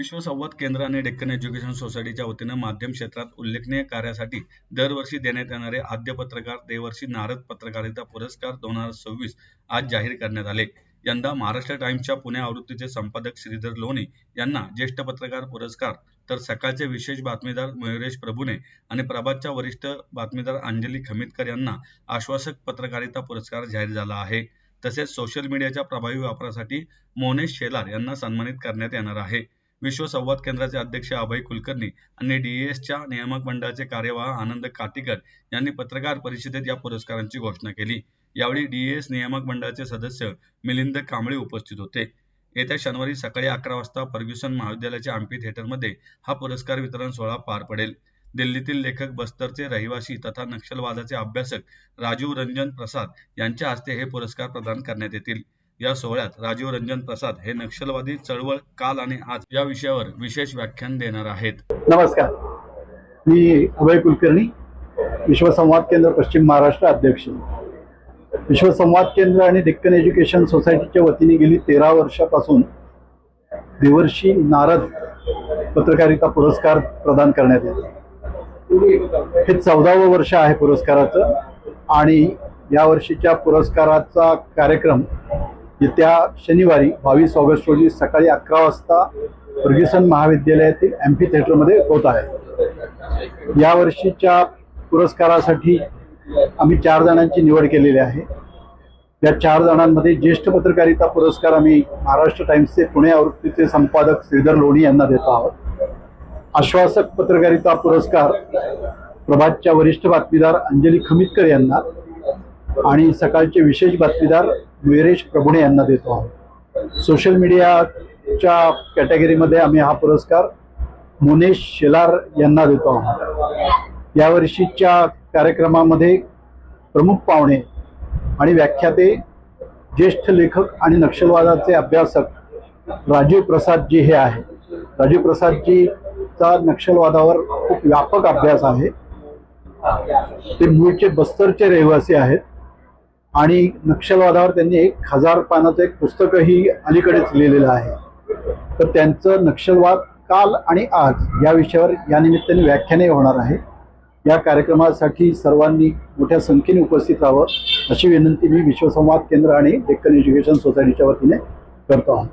विश्व संवाद केंद्र आणि डेक्कन एज्युकेशन सोसायटीच्या वतीनं माध्यम क्षेत्रात उल्लेखनीय कार्यासाठी दरवर्षी देण्यात येणारे आद्य पत्रकार देवर्षी नारद पत्रकारिता पुरस्कार 2026 आज जाहीर करण्यात आले। यंदा महाराष्ट्र टाइम्सच्या पुणे आवृत्तीचे संपादक श्रीधर लोणी यांना ज्येष्ठ पत्रकार पुरस्कार, तर सकाळचे विशेष बातमीदार मयुरेश प्रभुणे आणि प्रभातच्या वरिष्ठ बातमीदार अंजली खमितकर यांना आश्वासक पत्रकारिता पुरस्कार जाहीर झाला आहे। तसेच सोशल मीडियाच्या प्रभावी वापरासाठी मोनेश शेलार यांना सन्मानित करण्यात येणार आहे। विश्व संवाद केंद्राचे अध्यक्ष अभय कुलकर्णी आणि डीएसच्या नियामक मंडळाचे कार्यवाह आनंद काटीकर यांनी पत्रकार परिषदेत या पुरस्कारांची घोषणा केली। यावेळी डीएस नियामक मंडळाचे सदस्य मिलिंद कांबळे उपस्थित होते। येत्या शनिवारी सकाळी 11 वाजता फर्ग्युसन महाविद्यालयाच्या अँफी थिएटरमध्ये हा पुरस्कार वितरण सोहळा पार पडेल। दिल्लीतील लेखक, बस्तरचे रहिवासी तथा नक्षलवादाचे अभ्यासक राजीव रंजन प्रसाद यांच्या हस्ते हे पुरस्कार प्रदान करण्यात येतील। या सोहळ्यात राजीव रंजन प्रसाद हे नक्षलवादी चळवळ काल आणि आज या विषयावर विशेष व्याख्यान देणार आहेत। नमस्कार, मी अभय कुलकर्णी, विश्व संवाद केंद्र पश्चिम महाराष्ट्र अध्यक्ष। विश्व संवाद केंद्र आणि डेक्कन एज्युकेशन सोसायटीच्या वतीने गेली 13 वर्षापासून देवर्षी नारद पत्रकारिता पुरस्कार प्रदान करण्यात येतो। हे 14वं वर्ष आहे पुरस्काराचं आणि या वर्षीच्या पुरस्काराचा कार्यक्रम येत्या शनिवारी 22 ऑगस्ट रोजी सकाळी 11 वाजता फर्ग्युसन महाविद्यालयातील अँफी थिएटरमध्ये होत आहे। या वर्षीच्या पुरस्कारासाठी आम्ही 4 जणांची निवड केलेली आहे। या 4 जणांमध्ये ज्येष्ठ पत्रकारिता पुरस्कार आम्ही महाराष्ट्र टाइम्सचे पुणे आवृत्तीचे संपादक श्रीधर लोणी यांना देतो आहोत। आश्वासक पत्रकारिता पुरस्कार प्रभातच्या वरिष्ठ बातमीदार अंजली खमितकर यांना आणि सकाळचे विशेष बातमीदार मयुरेश प्रभुणे यांना देतो आहोत। सोशल मीडियाच्या कॅटेगरीमध्ये आम्ही हा पुरस्कार मोनेश शेलार यांना देतो आहोत। यावर्षीच्या कार्यक्रमामध्ये प्रमुख पाहुणे आणि व्याख्याते ज्येष्ठ लेखक आणि नक्षलवादाचे अभ्यासक राजीव प्रसादजी हे आहे। राजीव प्रसादजीचा नक्षलवादावर खूप व्यापक अभ्यास आहे। ते मूळचे बस्तरचे रहिवासी आहेत आणि नक्षलवादावर त्यांनी 1000 पानाचं एक पुस्तकही अलीकडेच लिहिलेलं आहे। तर त्यांचं नक्षलवाद काल आणि आज या विषयावर या निमित्ताने व्याख्याने होणार आहे। या कार्यक्रमासाठी सर्वांनी मोठ्या संख्येने उपस्थित राहावं अशी विनंती मी विश्व संवाद केंद्र आणि डेक्कन एज्युकेशन सोसायटीच्या वतीने करतो आहोत।